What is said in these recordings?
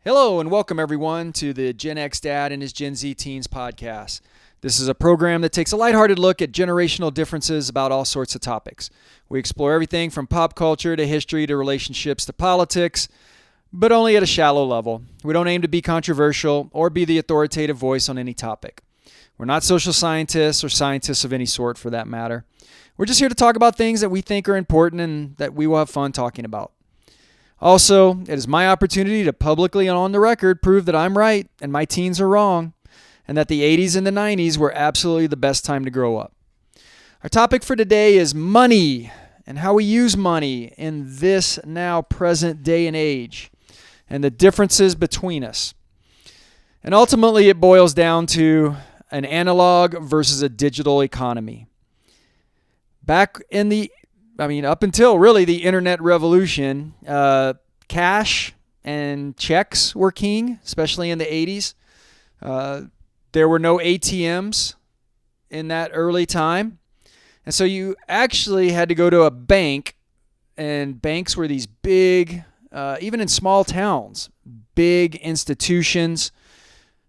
Hello and welcome everyone to the Gen X Dad and his Gen Z Teens podcast. This is a program that takes a lighthearted look at generational differences about all sorts of topics. We explore everything from pop culture to history to relationships to politics, but only at a shallow level. We don't aim to be controversial or be the authoritative voice on any topic. We're not social scientists or scientists of any sort for that matter. We're just here to talk about things that we think are important and that we will have fun talking about. Also, it is my opportunity to publicly and on the record prove that I'm right and my teens are wrong, and that the 80s and the 90s were absolutely the best time to grow up. Our topic for today is money and how we use money in this now present day and age, and the differences between us. And ultimately, it boils down to an analog versus a digital economy. Up until really the internet revolution, cash and checks were king, especially in the 80s. There were no ATMs in that early time. And so you actually had to go to a bank, and banks were these big, even in small towns, big institutions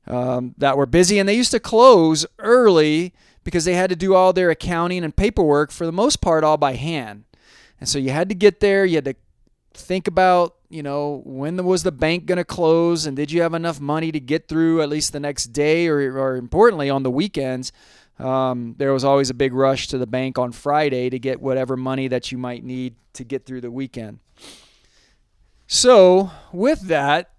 that were busy. And they used to close early because they had to do all their accounting and paperwork, for the most part, all by hand. And so you had to get there. You had to think about, when was the bank going to close, and did you have enough money to get through at least the next day, or importantly, on the weekends. There was always a big rush to the bank on Friday to get whatever money that you might need to get through the weekend. So with that,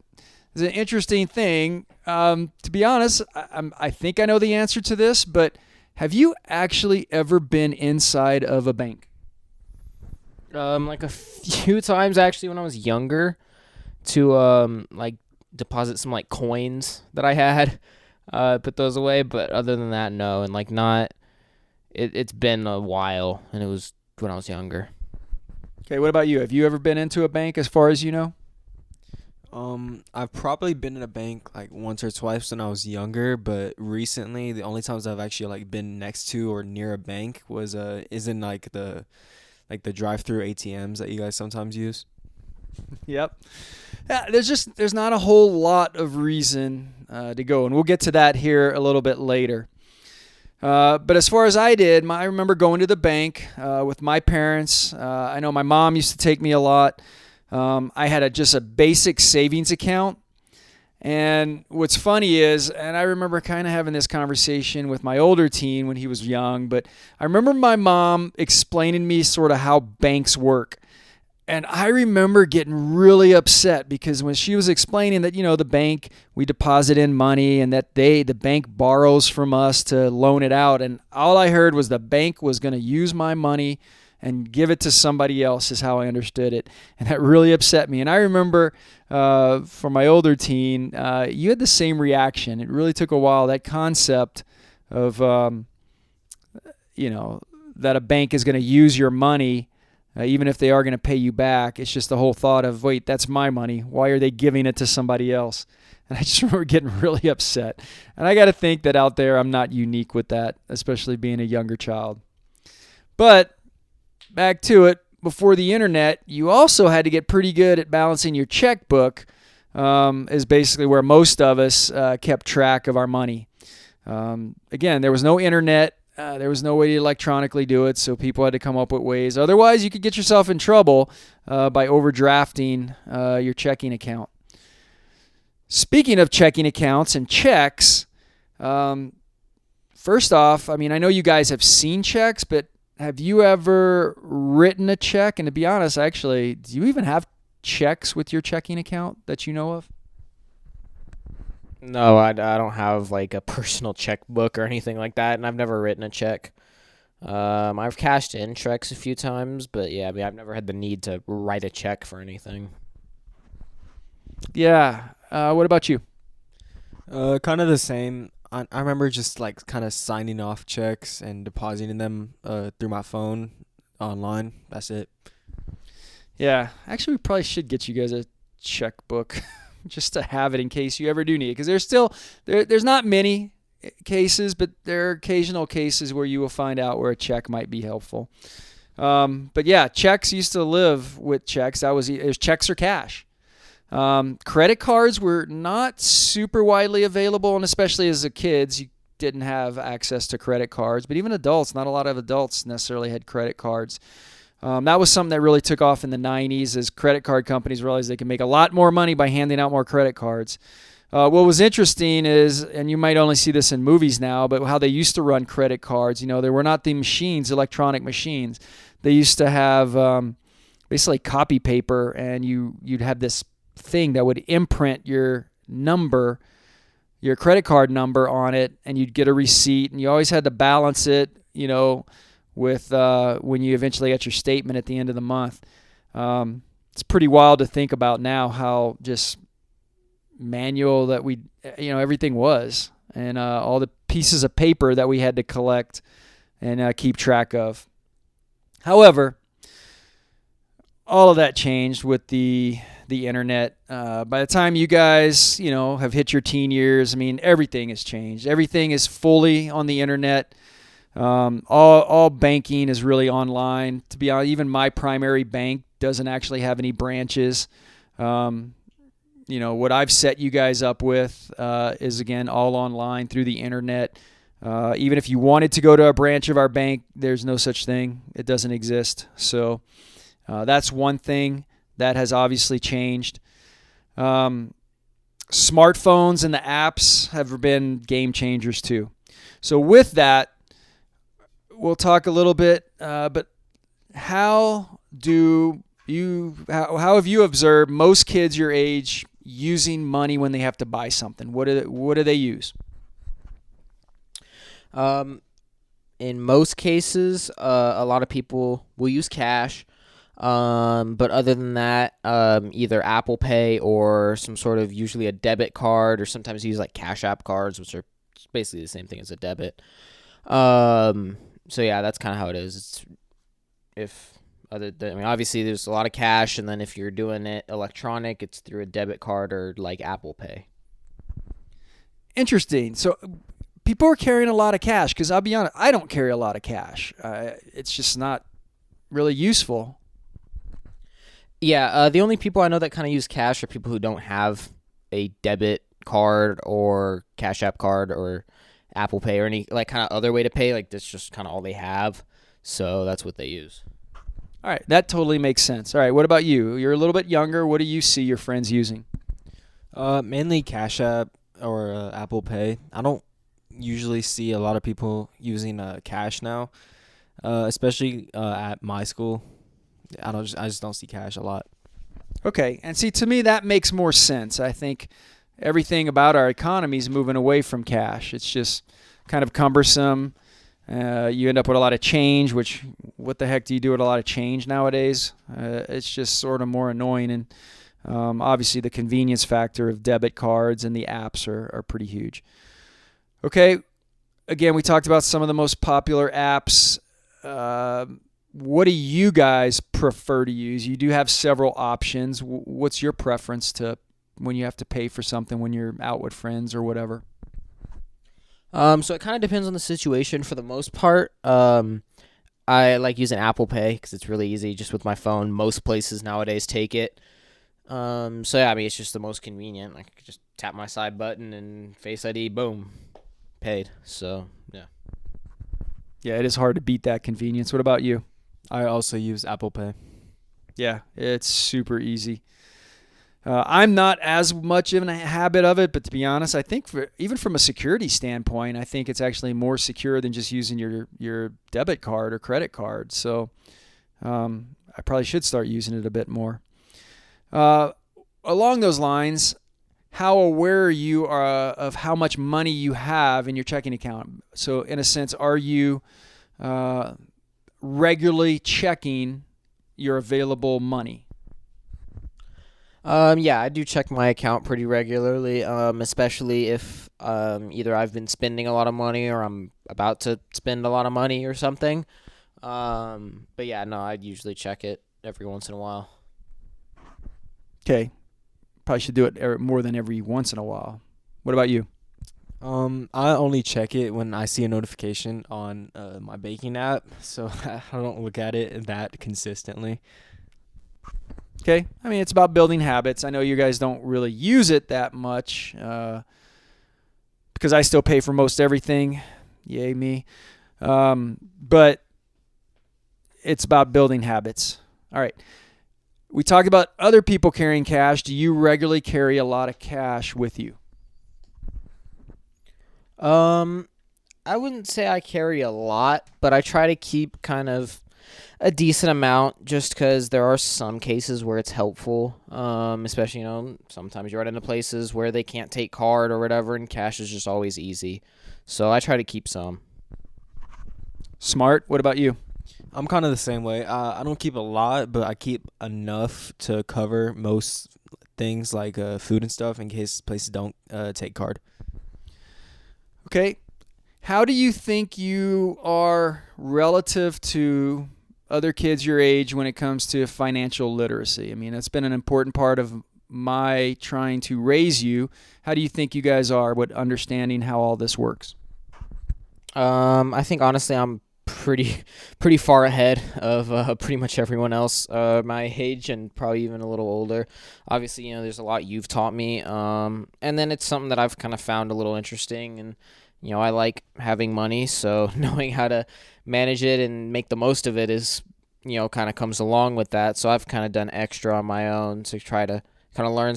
it's an interesting thing. To be honest, I think I know the answer to this, but have you actually ever been inside of a bank? Like a few times actually when I was younger, to deposit some coins that I had, put those away. But other than that, no. And it's been a while, and it was when I was younger. Okay, what about you? Have you ever been into a bank as far as you know? I've probably been in a bank once or twice when I was younger, but recently the only times I've actually been next to or near a bank is in the drive-through ATMs that you guys sometimes use. Yep. Yeah, there's not a whole lot of reason to go, and we'll get to that here a little bit later. But as far as I remember going to the bank with my parents. I know my mom used to take me a lot. I had just a basic savings account. And what's funny is, and I remember kind of having this conversation with my older teen when he was young, but I remember my mom explaining to me sort of how banks work. And I remember getting really upset because when she was explaining that, the bank, we deposit in money, and that the bank borrows from us to loan it out. And all I heard was the bank was going to use my money and give it to somebody else, is how I understood it. And that really upset me. And I remember for my older teen, you had the same reaction. It really took a while, that concept of, that a bank is going to use your money, even if they are going to pay you back. It's just the whole thought of, wait, that's my money. Why are they giving it to somebody else? And I just remember getting really upset. And I got to think that out there I'm not unique with that, especially being a younger child. But back to it, before the internet, you also had to get pretty good at balancing your checkbook, is basically where most of us kept track of our money. Again, there was no internet. There was no way to electronically do it, so people had to come up with ways. Otherwise, you could get yourself in trouble by overdrafting your checking account. Speaking of checking accounts and checks, first off, I know you guys have seen checks, but have you ever written a check? And to be honest, actually, do you even have checks with your checking account that you know of? No, I don't have a personal checkbook or anything like that, and I've never written a check. I've cashed in checks a few times, but yeah, I've never had the need to write a check for anything. Yeah. What about you? Kind of the same. I remember just kind of signing off checks and depositing them through my phone online. That's it. Yeah. Actually, we probably should get you guys a checkbook just to have it in case you ever do need it. Because there's not many cases, but there are occasional cases where you will find out where a check might be helpful. But yeah, checks used to live with checks. It was checks or cash. Credit cards were not super widely available, and especially as a kids, you didn't have access to credit cards. But even adults, not a lot of adults necessarily had credit cards. That was something that really took off in the 90s as credit card companies realized they could make a lot more money by handing out more credit cards. What was interesting is, and you might only see this in movies now, but how they used to run credit cards. They were not the machines, electronic machines. They used to have basically copy paper, and you'd have this thing that would imprint your number, your credit card number on it, and you'd get a receipt, and you always had to balance it, with when you eventually got your statement at the end of the month. It's pretty wild to think about now how just manual that everything was, and all the pieces of paper that we had to collect and keep track of. However, all of that changed with the internet. By the time you guys, have hit your teen years, everything has changed. Everything is fully on the internet. All banking is really online. To be honest, even my primary bank doesn't actually have any branches. What I've set you guys up with is, again, all online through the internet. Even if you wanted to go to a branch of our bank, there's no such thing. It doesn't exist. So that's one thing that has obviously changed. Smartphones and the apps have been game changers too. So with that, we'll talk a little bit, but how have you observed most kids your age using money when they have to buy something? What do they use? In most cases, a lot of people will use cash. But other than that, either Apple Pay or some sort of usually a debit card, or sometimes use like Cash App cards, which are basically the same thing as a debit. So yeah, that's kind of how it is. Obviously there's a lot of cash, and then if you're doing it electronic, it's through a debit card or like Apple Pay. Interesting. So people are carrying a lot of cash, because I'll be honest, I don't carry a lot of cash. It's just not really useful. Yeah, the only people I know that kind of use cash are people who don't have a debit card or Cash App card or Apple Pay or any like kind of other way to pay. Like that's just kind of all they have, so that's what they use. All right, that totally makes sense. All right, what about you? You're a little bit younger. What do you see your friends using? Mainly Cash App or Apple Pay. I don't usually see a lot of people using cash now, especially at my school. I just don't see cash a lot. Okay, and see, to me that makes more sense. I think everything about our economy is moving away from cash. It's just kind of cumbersome. You end up with a lot of change, which what the heck do you do with a lot of change nowadays? It's just sort of more annoying, and obviously the convenience factor of debit cards and the apps are pretty huge. Okay, again, we talked about some of the most popular apps. What do you guys prefer to use? You do have several options. What's your preference to when you have to pay for something when you're out with friends or whatever? So it kind of depends on the situation. For the most part, I like using Apple Pay because it's really easy just with my phone. Most places nowadays take it. So yeah, it's just the most convenient. I can just tap my side button and Face ID, boom, paid. So yeah. Yeah, it is hard to beat that convenience. What about you? I also use Apple Pay. Yeah, it's super easy. I'm not as much in a habit of it, but to be honest, I think even from a security standpoint, I think it's actually more secure than just using your debit card or credit card. So I probably should start using it a bit more. Along those lines, how aware are you of how much money you have in your checking account? So in a sense, are you regularly checking your available money? Yeah, I do check my account pretty regularly, especially if either I've been spending a lot of money or I'm about to spend a lot of money or something. But yeah, no, I'd usually check it every once in a while. Okay. Probably should do it more than every once in a while. What about you? I only check it when I see a notification on my banking app, so I don't look at it that consistently. Okay? I mean, it's about building habits. I know you guys don't really use it that much because I still pay for most everything. Yay, me. But it's about building habits. All right. We talked about other people carrying cash. Do you regularly carry a lot of cash with you? I wouldn't say I carry a lot, but I try to keep kind of a decent amount just because there are some cases where it's helpful, especially, sometimes you run into places where they can't take card or whatever, and cash is just always easy. So I try to keep some. Smart. What about you? I'm kind of the same way. I don't keep a lot, but I keep enough to cover most things like food and stuff in case places don't take card. Okay. How do you think you are relative to other kids your age when it comes to financial literacy? I mean, that's been an important part of my trying to raise you. How do you think you guys are with understanding how all this works? I think honestly I'm pretty far ahead of pretty much everyone else my age and probably even a little older. Obviously, there's a lot you've taught me, and then it's something that I've kind of found a little interesting, and I like having money, so knowing how to manage it and make the most of it is, kind of comes along with that. So I've kind of done extra on my own to try to kind of learn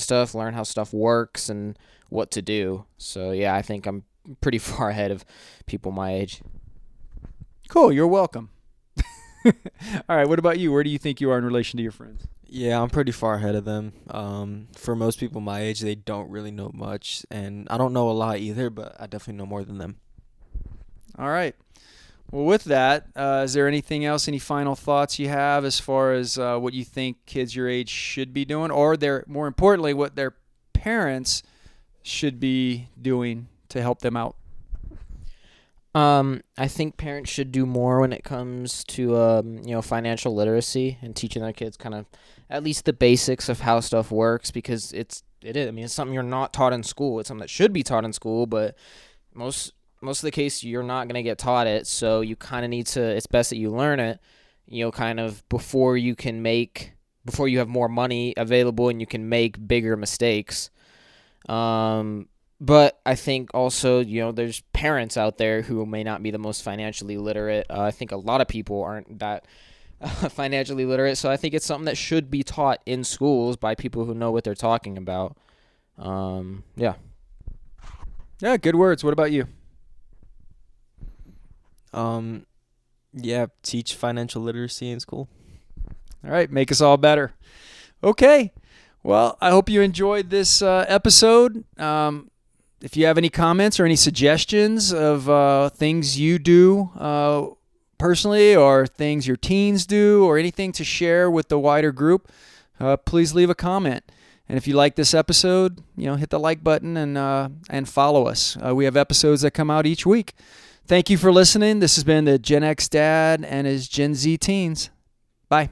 how stuff works and what to do. So yeah, I think I'm pretty far ahead of people my age. Cool. You're welcome. All right. What about you? Where do you think you are in relation to your friends? Yeah, I'm pretty far ahead of them. For most people my age, they don't really know much, and I don't know a lot either, but I definitely know more than them. All right. Well, with that, is there anything else, any final thoughts you have as far as what you think kids your age should be doing, or more importantly, what their parents should be doing to help them out? I think parents should do more when it comes to financial literacy and teaching their kids kind of at least the basics of how stuff works, because it is. I mean, it's something you're not taught in school. It's something that should be taught in school, but most of the case you're not going to get taught it. So you kind of need to. It's best that you learn it, kind of before you have more money available and you can make bigger mistakes. But I think also, there's parents out there who may not be the most financially literate. I think a lot of people aren't that financially literate. So I think it's something that should be taught in schools by people who know what they're talking about. Yeah. Yeah, good words. What about you? Yeah, teach financial literacy in school. All right, make us all better. Okay. Well, I hope you enjoyed this episode. If you have any comments or any suggestions of things you do personally, or things your teens do, or anything to share with the wider group, please leave a comment. And if you like this episode, hit the like button and follow us. We have episodes that come out each week. Thank you for listening. This has been the Gen X Dad and his Gen Z teens. Bye.